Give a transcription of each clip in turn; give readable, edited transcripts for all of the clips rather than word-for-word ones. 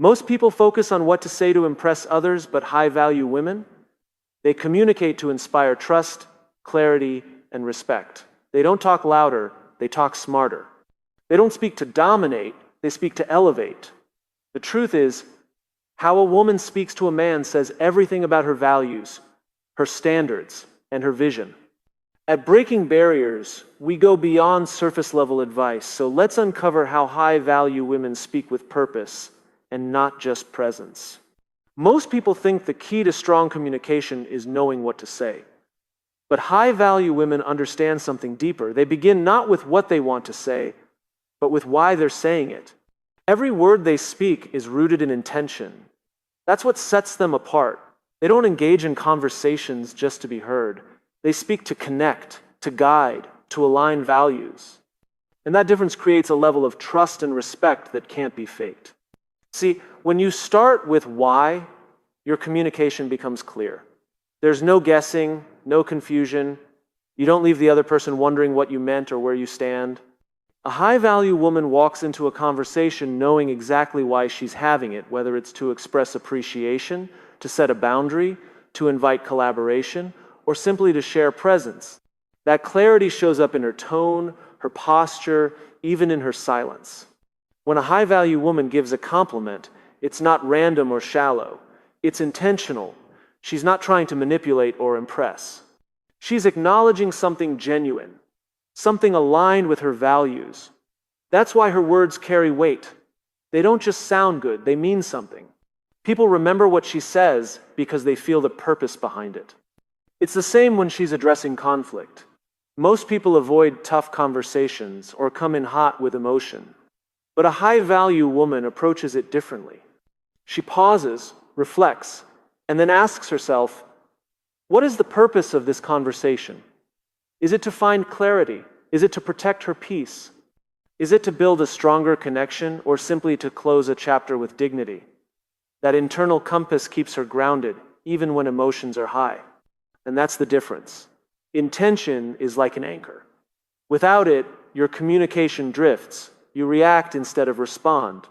Most people focus on what to say to impress others, but high-value women, they communicate to inspire trust, clarity, and respect. They don't talk louder, they talk smarter. They don't speak to dominate, they speak to elevate. The truth is, how a woman speaks to a man says everything about her values, her standards, and her vision. At Breaking Barriers, we go beyond surface-level advice, so let's uncover how high-value women speak with purpose and not just presence. Most people think the key to strong communication is knowing what to say. But high-value women understand something deeper. They begin not with what they want to say, but with why they're saying it. Every word they speak is rooted in intention. That's what sets them apart. They don't engage in conversations just to be heard. They speak to connect, to guide, to align values. And that difference creates a level of trust and respect that can't be faked. See, when you start with why, your communication becomes clear. There's no guessing, no confusion. You don't leave the other person wondering what you meant or where you stand. A high-value woman walks into a conversation knowing exactly why she's having it, whether it's to express appreciation, to set a boundary, to invite collaboration, or simply to share presence. That clarity shows up in her tone, her posture, even in her silence. When a high-value woman gives a compliment, it's not random or shallow. It's intentional. She's not trying to manipulate or impress. She's acknowledging something genuine, something aligned with her values. That's why her words carry weight. They don't just sound good, they mean something. People remember what she says because they feel the purpose behind it. It's the same when she's addressing conflict. Most people avoid tough conversations or come in hot with emotion. But a high-value woman approaches it differently. She pauses, reflects, and then asks herself, what is the purpose of this conversation? Is it to find clarity? Is it to protect her peace? Is it to build a stronger connection or simply to close a chapter with dignity? That internal compass keeps her grounded, even when emotions are high. And that's the difference. Intention is like an anchor. Without it, your communication drifts. You react instead of respond.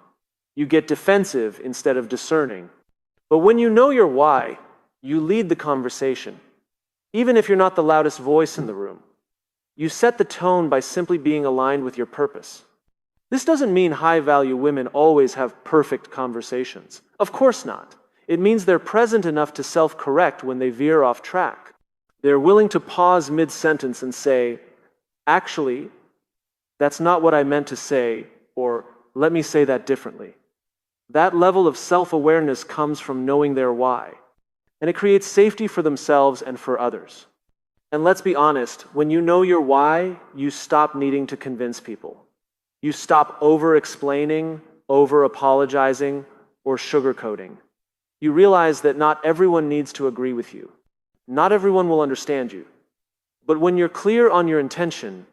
You get defensive instead of discerning. But when you know your why, you lead the conversation. Even if you're not the loudest voice in the room, you set the tone by simply being aligned with your purpose. This doesn't mean high-value women always have perfect conversations. Of course not. It means they're present enough to self-correct when they veer off track. They're willing to pause mid-sentence and say, actually, that's not what I meant to say, or let me say that differently. That level of self-awareness comes from knowing their why, and it creates safety for themselves and for others. And let's be honest, when you know your why, you stop needing to convince people. You stop over-explaining, over-apologizing, or sugarcoating. You realize that not everyone needs to agree with you. Not everyone will understand you. But when you're clear on your intention,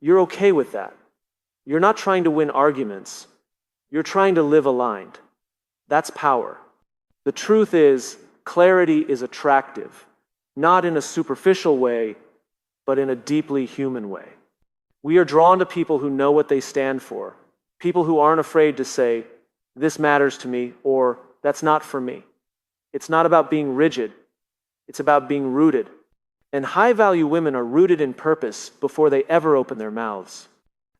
you're okay with that. You're not trying to win arguments. You're trying to live aligned. That's power. The truth is, clarity is attractive, not in a superficial way, but in a deeply human way. We are drawn to people who know what they stand for, people who aren't afraid to say, this matters to me, or that's not for me. It's not about being rigid. It's about being rooted. And high-value women are rooted in purpose before they ever open their mouths.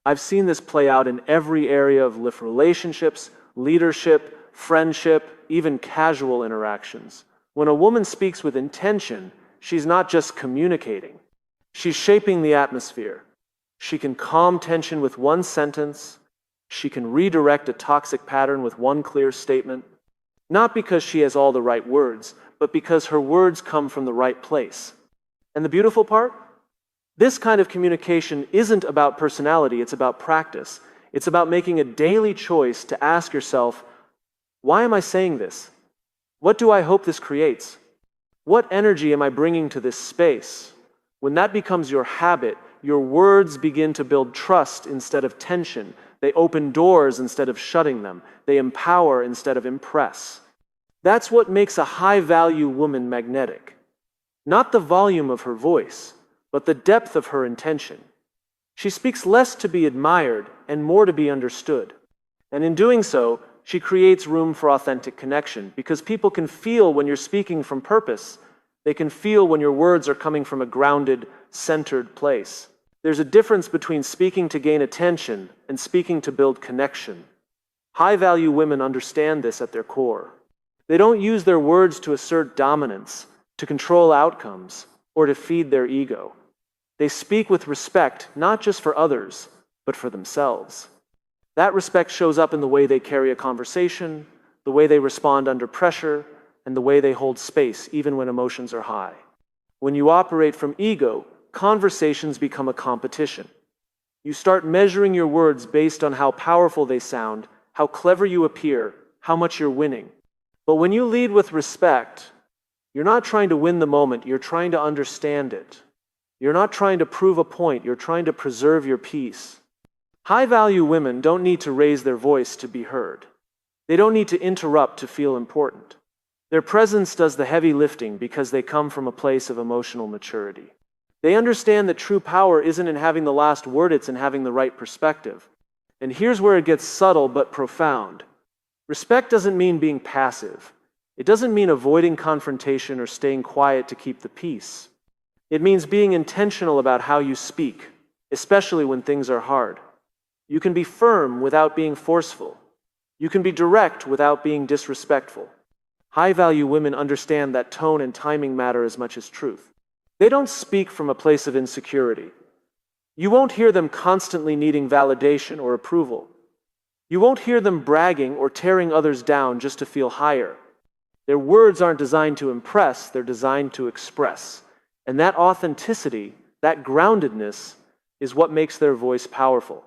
I've seen this play out in every area of relationships, leadership, friendship, even casual interactions. When a woman speaks with intention, she's not just communicating. She's shaping the atmosphere. She can calm tension with one sentence. She can redirect a toxic pattern with one clear statement. Not because she has all the right words, but because her words come from the right place. And the beautiful part? This kind of communication isn't about personality, it's about practice. It's about making a daily choice to ask yourself, why am I saying this? What do I hope this creates? What energy am I bringing to this space? When that becomes your habit, your words begin to build trust instead of tension. They open doors instead of shutting them. They empower instead of impress. That's what makes a high-value woman magnetic. Not the volume of her voice, but the depth of her intention. She speaks less to be admired and more to be understood. And in doing so, she creates room for authentic connection because people can feel when you're speaking from purpose. They can feel when your words are coming from a grounded, centered place. There's a difference between speaking to gain attention and speaking to build connection. High-value women understand this at their core. They don't use their words to assert dominance, to control outcomes, or to feed their ego. They speak with respect, not just for others, but for themselves. That respect shows up in the way they carry a conversation, the way they respond under pressure, and the way they hold space, even when emotions are high. When you operate from ego, conversations become a competition. You start measuring your words based on how powerful they sound, how clever you appear, how much you're winning. But when you lead with respect, you're not trying to win the moment, you're trying to understand it. You're not trying to prove a point, you're trying to preserve your peace. High-value women don't need to raise their voice to be heard. They don't need to interrupt to feel important. Their presence does the heavy lifting because they come from a place of emotional maturity. They understand that true power isn't in having the last word, it's in having the right perspective. And here's where it gets subtle but profound. Respect doesn't mean being passive. It doesn't mean avoiding confrontation or staying quiet to keep the peace. It means being intentional about how you speak, especially when things are hard. You can be firm without being forceful. You can be direct without being disrespectful. High-value women understand that tone and timing matter as much as truth. They don't speak from a place of insecurity. You won't hear them constantly needing validation or approval. You won't hear them bragging or tearing others down just to feel higher. Their words aren't designed to impress, they're designed to express. And that authenticity, that groundedness, is what makes their voice powerful.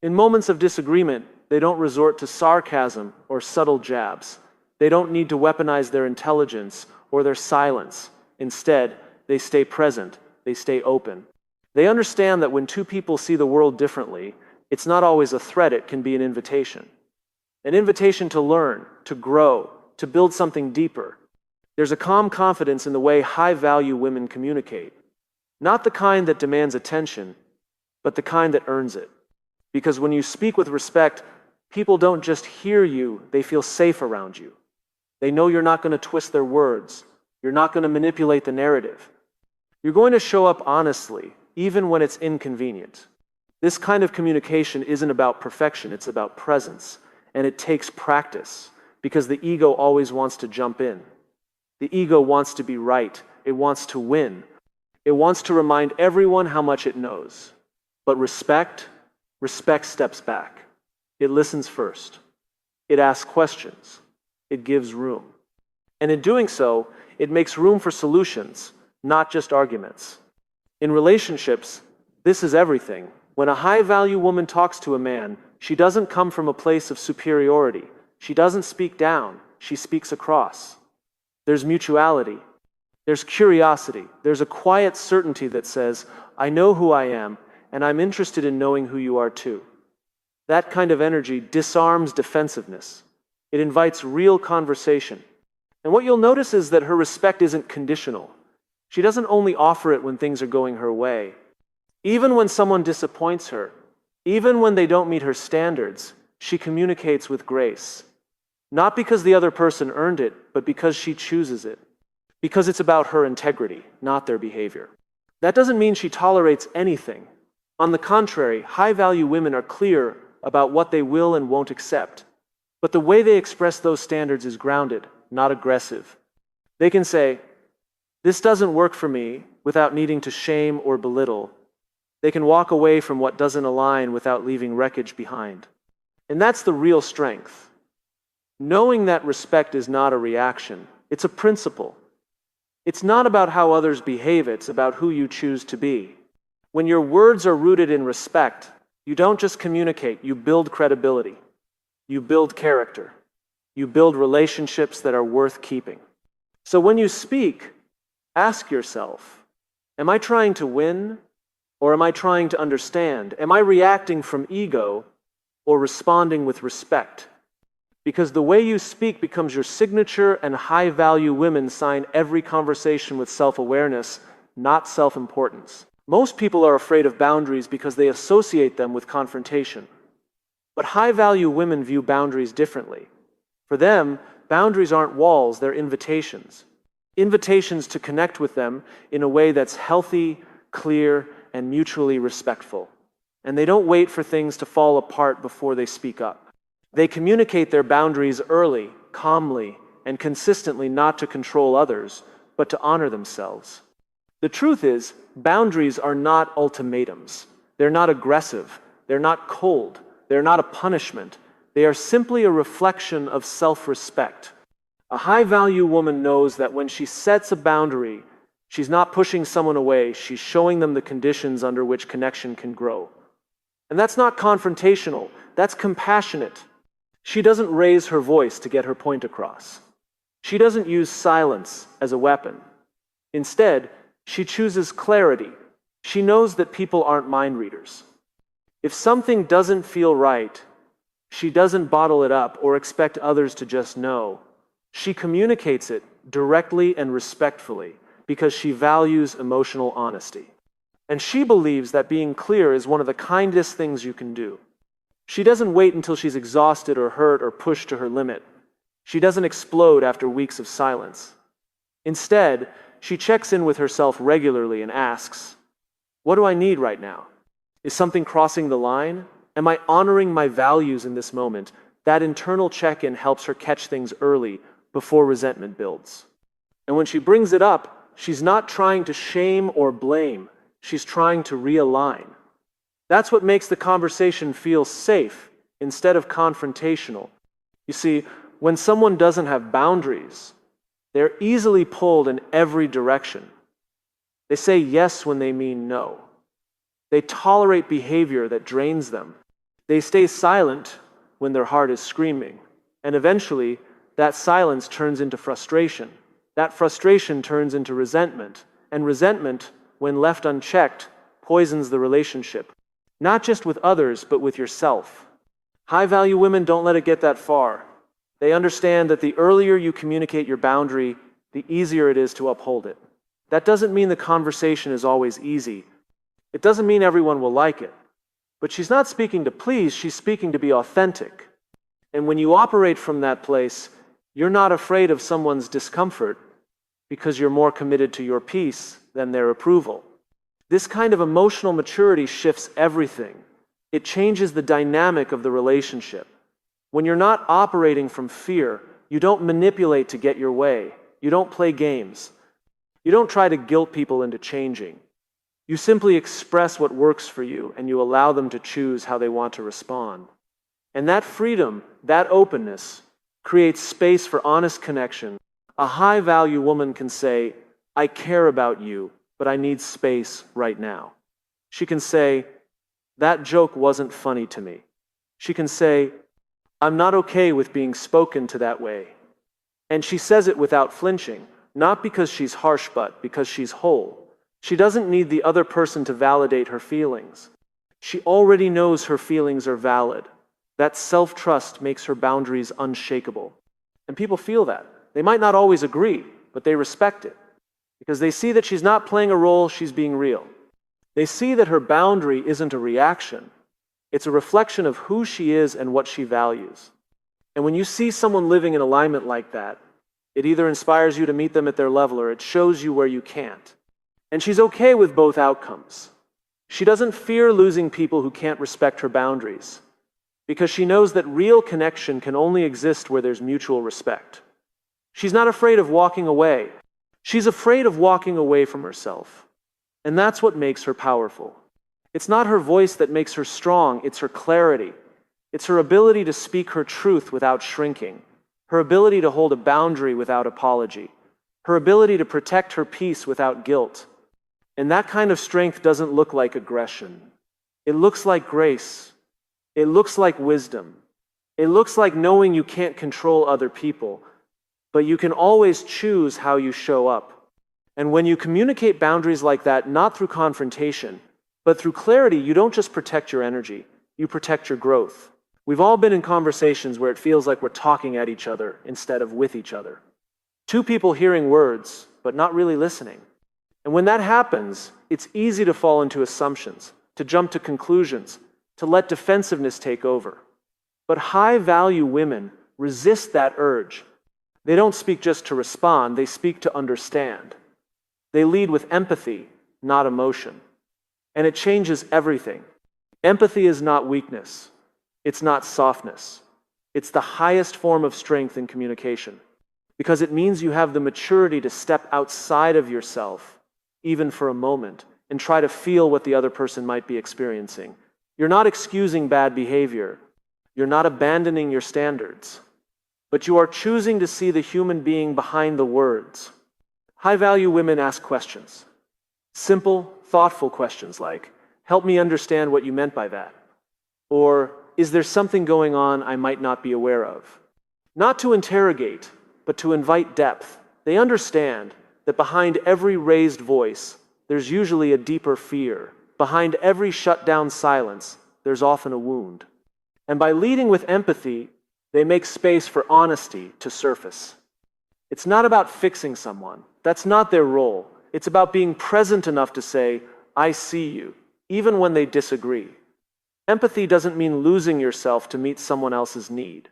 In moments of disagreement, they don't resort to sarcasm or subtle jabs. They don't need to weaponize their intelligence or their silence. Instead, they stay present, they stay open. They understand that when two people see the world differently, it's not always a threat, it can be an invitation. An invitation to learn, to grow, to build something deeper. There's a calm confidence in the way high-value women communicate. Not the kind that demands attention, but the kind that earns it. Because when you speak with respect, people don't just hear you, they feel safe around you. They know you're not going to twist their words. You're not going to manipulate the narrative. You're going to show up honestly, even when it's inconvenient. This kind of communication isn't about perfection, it's about presence. And it takes practice, because the ego always wants to jump in. The ego wants to be right. It wants to win. It wants to remind everyone how much it knows. But respect steps back. It listens first. It asks questions. It gives room. And in doing so, it makes room for solutions, not just arguments. In relationships, this is everything. When a high-value woman talks to a man, she doesn't come from a place of superiority. She doesn't speak down. She speaks across. There's mutuality. There's curiosity. There's a quiet certainty that says, I know who I am, and I'm interested in knowing who you are too. That kind of energy disarms defensiveness. It invites real conversation. And what you'll notice is that her respect isn't conditional. She doesn't only offer it when things are going her way. Even when someone disappoints her, even when they don't meet her standards, she communicates with grace. Not because the other person earned it, but because she chooses it. Because it's about her integrity, not their behavior. That doesn't mean she tolerates anything. On the contrary, high-value women are clear about what they will and won't accept. But the way they express those standards is grounded, not aggressive. They can say, this doesn't work for me, without needing to shame or belittle. They can walk away from what doesn't align without leaving wreckage behind. And that's the real strength. Knowing that respect is not a reaction, it's a principle. It's not about how others behave, it's about who you choose to be. When your words are rooted in respect, you don't just communicate, you build credibility. You build character. You build relationships that are worth keeping. So when you speak, ask yourself, am I trying to win or am I trying to understand? Am I reacting from ego or responding with respect? Because the way you speak becomes your signature, and high-value women sign every conversation with self-awareness, not self-importance. Most people are afraid of boundaries because they associate them with confrontation. But high-value women view boundaries differently. For them, boundaries aren't walls, they're invitations. Invitations to connect with them in a way that's healthy, clear, and mutually respectful. And they don't wait for things to fall apart before they speak up. They communicate their boundaries early, calmly, and consistently, not to control others, but to honor themselves. The truth is, boundaries are not ultimatums. They're not aggressive. They're not cold. They're not a punishment. They are simply a reflection of self-respect. A high-value woman knows that when she sets a boundary, she's not pushing someone away, she's showing them the conditions under which connection can grow. And that's not confrontational, that's compassionate. She doesn't raise her voice to get her point across. She doesn't use silence as a weapon. Instead, she chooses clarity. She knows that people aren't mind readers. If something doesn't feel right, she doesn't bottle it up or expect others to just know. She communicates it directly and respectfully because she values emotional honesty. And she believes that being clear is one of the kindest things you can do. She doesn't wait until she's exhausted or hurt or pushed to her limit. She doesn't explode after weeks of silence. Instead, she checks in with herself regularly and asks, "What do I need right now? Is something crossing the line? Am I honoring my values in this moment?" That internal check-in helps her catch things early before resentment builds. And when she brings it up, she's not trying to shame or blame. She's trying to realign. That's what makes the conversation feel safe instead of confrontational. You see, when someone doesn't have boundaries, they're easily pulled in every direction. They say yes when they mean no. They tolerate behavior that drains them. They stay silent when their heart is screaming. And eventually, that silence turns into frustration. That frustration turns into resentment. And resentment, when left unchecked, poisons the relationship. Not just with others, but with yourself. High-value women don't let it get that far. They understand that the earlier you communicate your boundary, the easier it is to uphold it. That doesn't mean the conversation is always easy. It doesn't mean everyone will like it. But she's not speaking to please, she's speaking to be authentic. And when you operate from that place, you're not afraid of someone's discomfort because you're more committed to your peace than their approval. This kind of emotional maturity shifts everything. It changes the dynamic of the relationship. When you're not operating from fear, you don't manipulate to get your way. You don't play games. You don't try to guilt people into changing. You simply express what works for you, and you allow them to choose how they want to respond. And that freedom, that openness, creates space for honest connection. A high-value woman can say, "I care about you, but I need space right now." She can say, "That joke wasn't funny to me." She can say, "I'm not okay with being spoken to that way." And she says it without flinching, not because she's harsh, but because she's whole. She doesn't need the other person to validate her feelings. She already knows her feelings are valid. That self-trust makes her boundaries unshakable. And people feel that. They might not always agree, but they respect it. Because they see that she's not playing a role, she's being real. They see that her boundary isn't a reaction. It's a reflection of who she is and what she values. And when you see someone living in alignment like that, it either inspires you to meet them at their level or it shows you where you can't. And she's okay with both outcomes. She doesn't fear losing people who can't respect her boundaries, because she knows that real connection can only exist where there's mutual respect. She's not afraid of walking away. She's afraid of walking away from herself. And that's what makes her powerful. It's not her voice that makes her strong, it's her clarity. It's her ability to speak her truth without shrinking, her ability to hold a boundary without apology, her ability to protect her peace without guilt. And that kind of strength doesn't look like aggression. It looks like grace. It looks like wisdom. It looks like knowing you can't control other people, but you can always choose how you show up. And when you communicate boundaries like that, not through confrontation, but through clarity, you don't just protect your energy, you protect your growth. We've all been in conversations where it feels like we're talking at each other instead of with each other. Two people hearing words, but not really listening. And when that happens, it's easy to fall into assumptions, to jump to conclusions, to let defensiveness take over. But high-value women resist that urge. They don't speak just to respond, they speak to understand. They lead with empathy, not emotion. And it changes everything. Empathy is not weakness. It's not softness. It's the highest form of strength in communication, because it means you have the maturity to step outside of yourself, even for a moment, and try to feel what the other person might be experiencing. You're not excusing bad behavior. You're not abandoning your standards. But you are choosing to see the human being behind the words. High-value women ask questions. Simple, thoughtful questions like, "Help me understand what you meant by that." Or, "Is there something going on I might not be aware of?" Not to interrogate, but to invite depth. They understand that behind every raised voice, there's usually a deeper fear. Behind every shut-down silence, there's often a wound. And by leading with empathy, they make space for honesty to surface. It's not about fixing someone. That's not their role. It's about being present enough to say, "I see you," even when they disagree. Empathy doesn't mean losing yourself to meet someone else's need.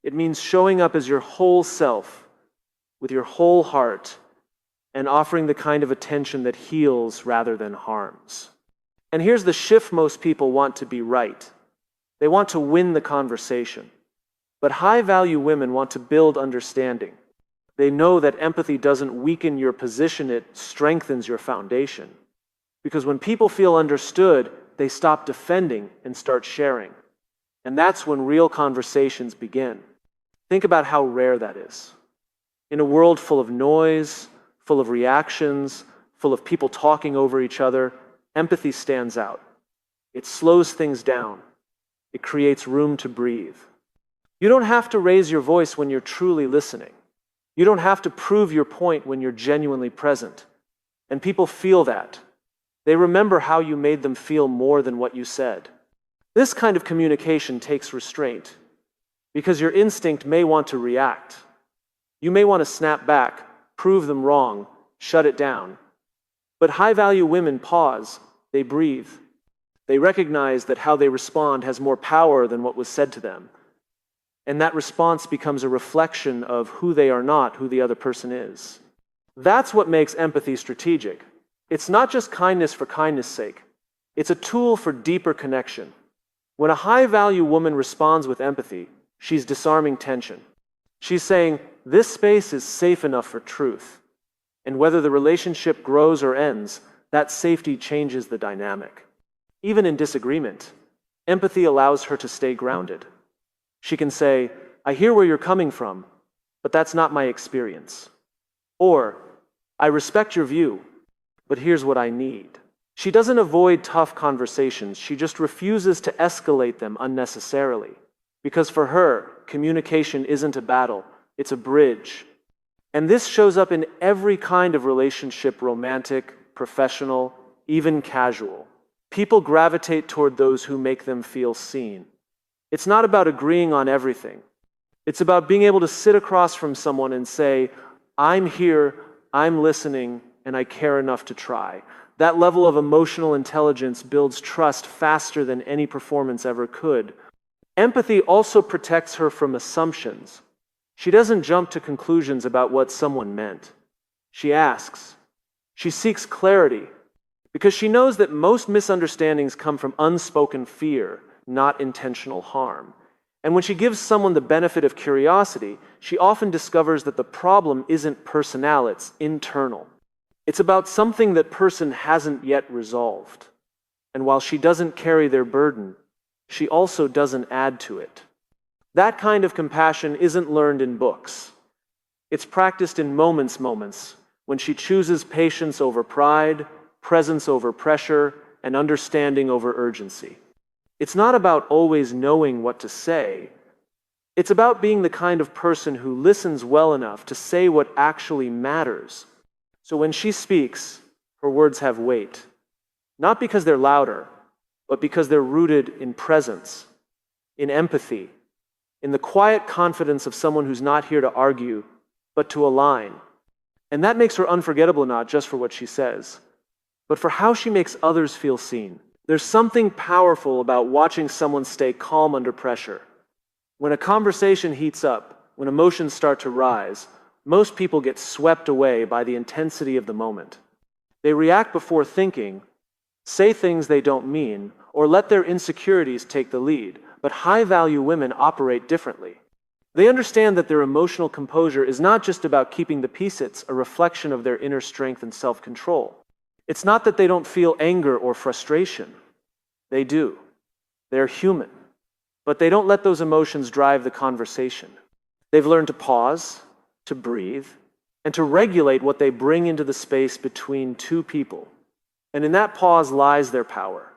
It means showing up as your whole self, with your whole heart, and offering the kind of attention that heals rather than harms. And here's the shift: most people want to be right. They want to win the conversation. But high-value women want to build understanding. They know that empathy doesn't weaken your position, it strengthens your foundation. Because when people feel understood, they stop defending and start sharing. And that's when real conversations begin. Think about how rare that is. In a world full of noise, full of reactions, full of people talking over each other, empathy stands out. It slows things down. It creates room to breathe. You don't have to raise your voice when you're truly listening. You don't have to prove your point when you're genuinely present. And people feel that. They remember how you made them feel more than what you said. This kind of communication takes restraint, because your instinct may want to react. You may want to snap back, prove them wrong, shut it down. But high-value women pause, they breathe. They recognize that how they respond has more power than what was said to them. And that response becomes a reflection of who they are, not who the other person is. That's what makes empathy strategic. It's not just kindness for kindness' sake. It's a tool for deeper connection. When a high-value woman responds with empathy, she's disarming tension. She's saying, "This space is safe enough for truth." And whether the relationship grows or ends, that safety changes the dynamic. Even in disagreement, empathy allows her to stay grounded. She can say, "I hear where you're coming from, but that's not my experience." Or, "I respect your view, but here's what I need." She doesn't avoid tough conversations, she just refuses to escalate them unnecessarily. Because for her, communication isn't a battle, it's a bridge. And this shows up in every kind of relationship: romantic, professional, even casual. People gravitate toward those who make them feel seen. It's not about agreeing on everything. It's about being able to sit across from someone and say, "I'm here, I'm listening, and I care enough to try." That level of emotional intelligence builds trust faster than any performance ever could. Empathy also protects her from assumptions. She doesn't jump to conclusions about what someone meant. She asks. She seeks clarity, because she knows that most misunderstandings come from unspoken fear, not intentional harm. And when she gives someone the benefit of curiosity, she often discovers that the problem isn't personal, it's internal. It's about something that person hasn't yet resolved. And while she doesn't carry their burden, she also doesn't add to it. That kind of compassion isn't learned in books. It's practiced in moments, when she chooses patience over pride, presence over pressure, and understanding over urgency. It's not about always knowing what to say. It's about being the kind of person who listens well enough to say what actually matters. So when she speaks, her words have weight. Not because they're louder, but because they're rooted in presence, in empathy, in the quiet confidence of someone who's not here to argue, but to align. And that makes her unforgettable, not just for what she says, but for how she makes others feel seen. There's something powerful about watching someone stay calm under pressure. When a conversation heats up, when emotions start to rise, most people get swept away by the intensity of the moment. They react before thinking, say things they don't mean, or let their insecurities take the lead. But high-value women operate differently. They understand that their emotional composure is not just about keeping the peace, it's a reflection of their inner strength and self-control. It's not that they don't feel anger or frustration. They do. They're human. But they don't let those emotions drive the conversation. They've learned to pause, to breathe, and to regulate what they bring into the space between two people. And in that pause lies their power.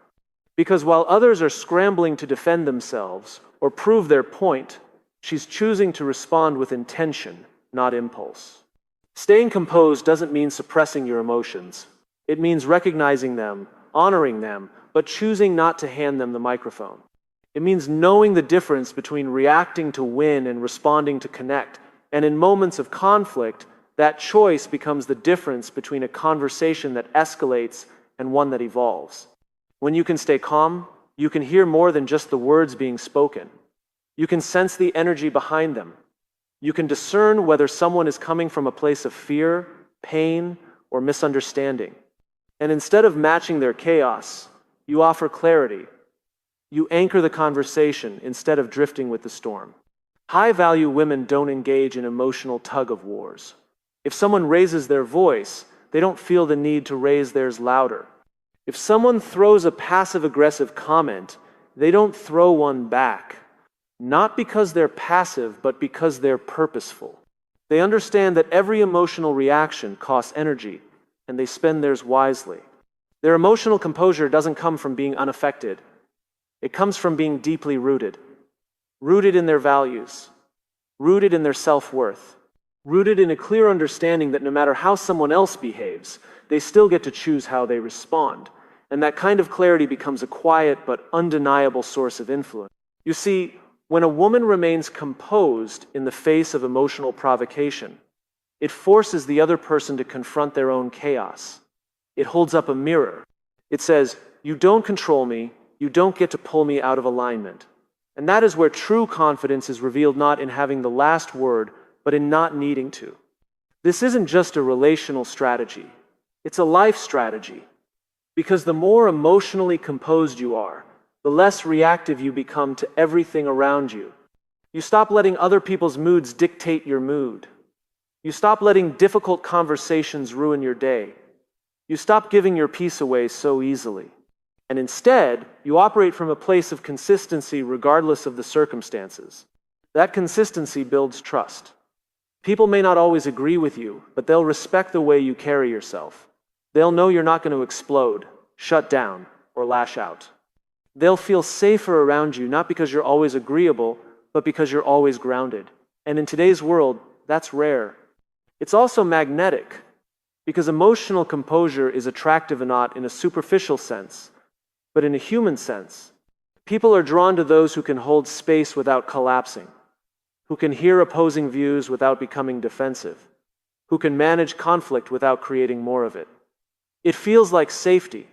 Because while others are scrambling to defend themselves or prove their point, she's choosing to respond with intention, not impulse. Staying composed doesn't mean suppressing your emotions. It means recognizing them, honoring them, but choosing not to hand them the microphone. It means knowing the difference between reacting to win and responding to connect. And in moments of conflict, that choice becomes the difference between a conversation that escalates and one that evolves. When you can stay calm, you can hear more than just the words being spoken. You can sense the energy behind them. You can discern whether someone is coming from a place of fear, pain, or misunderstanding. And instead of matching their chaos, you offer clarity. You anchor the conversation instead of drifting with the storm. High-value women don't engage in emotional tug-of-wars. If someone raises their voice, they don't feel the need to raise theirs louder. If someone throws a passive-aggressive comment, they don't throw one back. Not because they're passive, but because they're purposeful. They understand that every emotional reaction costs energy, and they spend theirs wisely. Their emotional composure doesn't come from being unaffected. It comes from being deeply rooted. Rooted in their values. Rooted in their self-worth. Rooted in a clear understanding that no matter how someone else behaves, they still get to choose how they respond. And that kind of clarity becomes a quiet but undeniable source of influence. You see, when a woman remains composed in the face of emotional provocation, it forces the other person to confront their own chaos. It holds up a mirror. It says, "You don't control me, you don't get to pull me out of alignment." And that is where true confidence is revealed, not in having the last word, but in not needing to. This isn't just a relational strategy. It's a life strategy. Because the more emotionally composed you are, the less reactive you become to everything around you. You stop letting other people's moods dictate your mood. You stop letting difficult conversations ruin your day. You stop giving your peace away so easily. And instead, you operate from a place of consistency regardless of the circumstances. That consistency builds trust. People may not always agree with you, but they'll respect the way you carry yourself. They'll know you're not going to explode, shut down, or lash out. They'll feel safer around you, not because you're always agreeable, but because you're always grounded. And in today's world, that's rare. It's also magnetic, because emotional composure is attractive not in a superficial sense, but in a human sense. People are drawn to those who can hold space without collapsing, who can hear opposing views without becoming defensive, who can manage conflict without creating more of it. It feels like safety.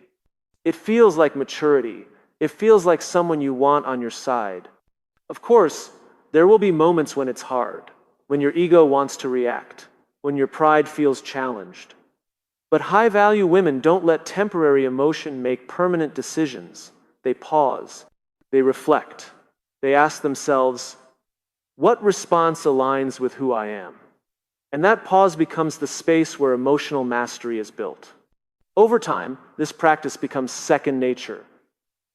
It feels like maturity. It feels like someone you want on your side. Of course, there will be moments when it's hard, when your ego wants to react, when your pride feels challenged. But high-value women don't let temporary emotion make permanent decisions. They pause. They reflect. They ask themselves, what response aligns with who I am? And that pause becomes the space where emotional mastery is built. Over time, this practice becomes second nature.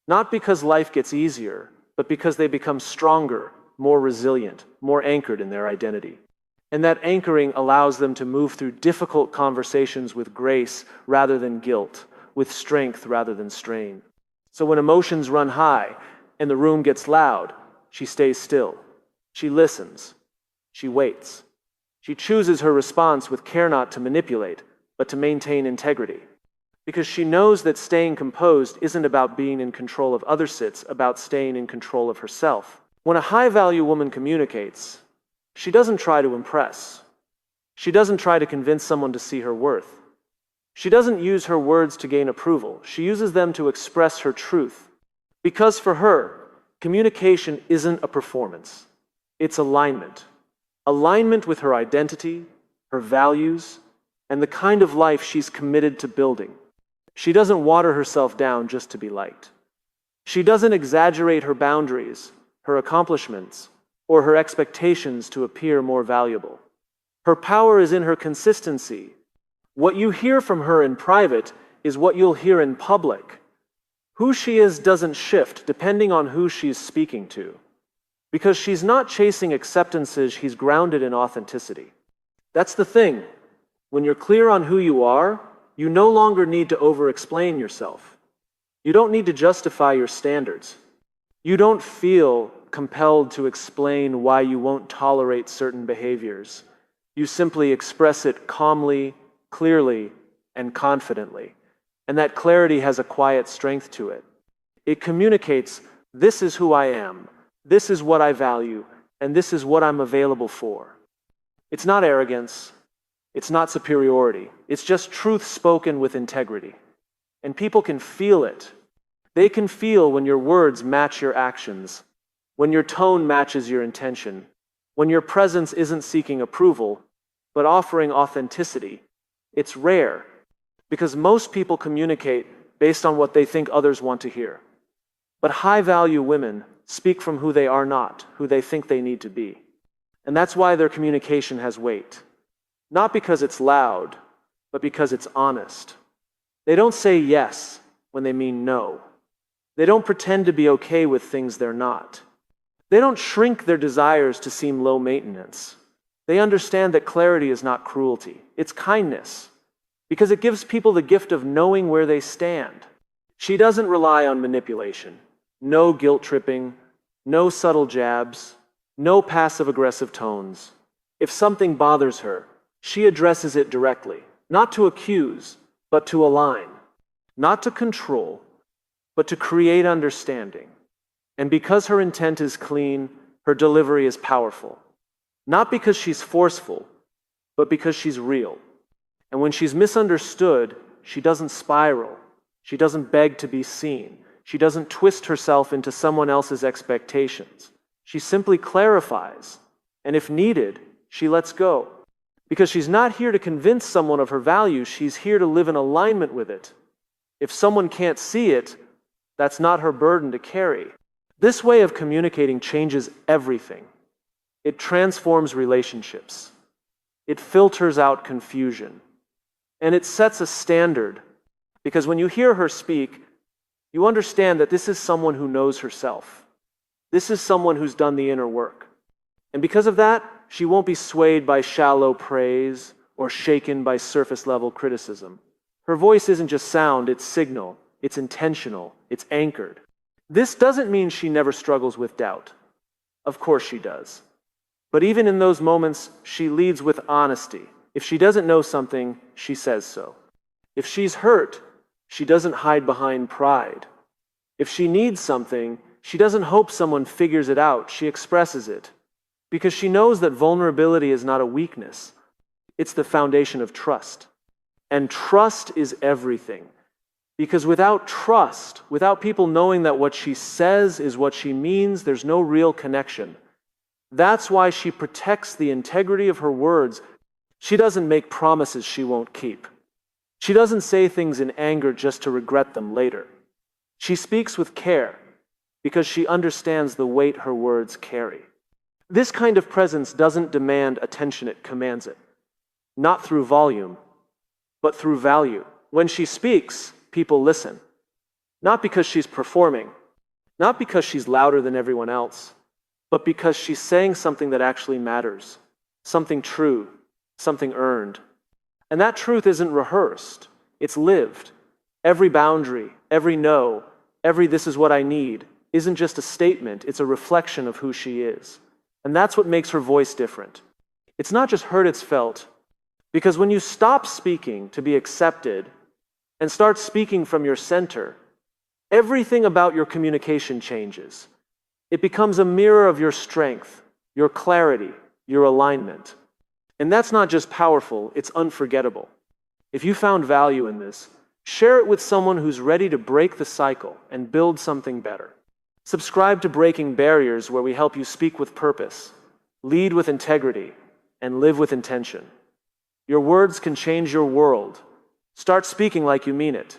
Not because life gets easier, but because they become stronger, more resilient, more anchored in their identity. And that anchoring allows them to move through difficult conversations with grace rather than guilt, with strength rather than strain. So when emotions run high and the room gets loud, she stays still. She listens. She waits. She chooses her response with care, not to manipulate, but to maintain integrity. Because she knows that staying composed isn't about being in control of others, it's about staying in control of herself. When a high-value woman communicates, she doesn't try to impress. She doesn't try to convince someone to see her worth. She doesn't use her words to gain approval. She uses them to express her truth. Because for her, communication isn't a performance. It's alignment. Alignment with her identity, her values, and the kind of life she's committed to building. She doesn't water herself down just to be liked. She doesn't exaggerate her boundaries, her accomplishments, or her expectations to appear more valuable. Her power is in her consistency. What you hear from her in private is what you'll hear in public. Who she is doesn't shift depending on who she's speaking to. Because she's not chasing acceptances, she's grounded in authenticity. That's the thing. When you're clear on who you are, you no longer need to over-explain yourself. You don't need to justify your standards. You don't feel compelled to explain why you won't tolerate certain behaviors. You simply express it calmly, clearly, and confidently. And that clarity has a quiet strength to it. It communicates, this is who I am, this is what I value, and this is what I'm available for. It's not arrogance. It's not superiority. It's just truth spoken with integrity. And people can feel it. They can feel when your words match your actions, when your tone matches your intention, when your presence isn't seeking approval, but offering authenticity. It's rare, because most people communicate based on what they think others want to hear. But high-value women speak from who they are not, who they think they need to be. And that's why their communication has weight. Not because it's loud, but because it's honest. They don't say yes when they mean no. They don't pretend to be okay with things they're not. They don't shrink their desires to seem low maintenance. They understand that clarity is not cruelty, it's kindness, because it gives people the gift of knowing where they stand. She doesn't rely on manipulation, no guilt-tripping, no subtle jabs, no passive-aggressive tones. If something bothers her, she addresses it directly, not to accuse, but to align, not to control, but to create understanding. And because her intent is clean, her delivery is powerful. Not because she's forceful, but because she's real. And when she's misunderstood, she doesn't spiral. She doesn't beg to be seen. She doesn't twist herself into someone else's expectations. She simply clarifies, and if needed, she lets go. Because she's not here to convince someone of her value, she's here to live in alignment with it. If someone can't see it, that's not her burden to carry. This way of communicating changes everything. It transforms relationships. It filters out confusion. And it sets a standard. Because when you hear her speak, you understand that this is someone who knows herself. This is someone who's done the inner work. And because of that, she won't be swayed by shallow praise or shaken by surface-level criticism. Her voice isn't just sound, it's signal, it's intentional, it's anchored. This doesn't mean she never struggles with doubt. Of course she does. But even in those moments, she leads with honesty. If she doesn't know something, she says so. If she's hurt, she doesn't hide behind pride. If she needs something, she doesn't hope someone figures it out, she expresses it. Because she knows that vulnerability is not a weakness. It's the foundation of trust. And trust is everything. Because without trust, without people knowing that what she says is what she means, there's no real connection. That's why she protects the integrity of her words. She doesn't make promises she won't keep. She doesn't say things in anger just to regret them later. She speaks with care because she understands the weight her words carry. This kind of presence doesn't demand attention, it commands it. Not through volume, but through value. When she speaks, people listen. Not because she's performing, not because she's louder than everyone else, but because she's saying something that actually matters, something true, something earned. And that truth isn't rehearsed, it's lived. Every boundary, every no, every this is what I need, isn't just a statement, it's a reflection of who she is. And that's what makes her voice different. It's not just heard, it's felt. Because when you stop speaking to be accepted and start speaking from your center, everything about your communication changes. It becomes a mirror of your strength, your clarity, your alignment. And that's not just powerful, it's unforgettable. If you found value in this, share it with someone who's ready to break the cycle and build something better. Subscribe to Breaking Barriers, where we help you speak with purpose, Lead with integrity and live with intention. Your words can change your world. Start speaking like you mean it.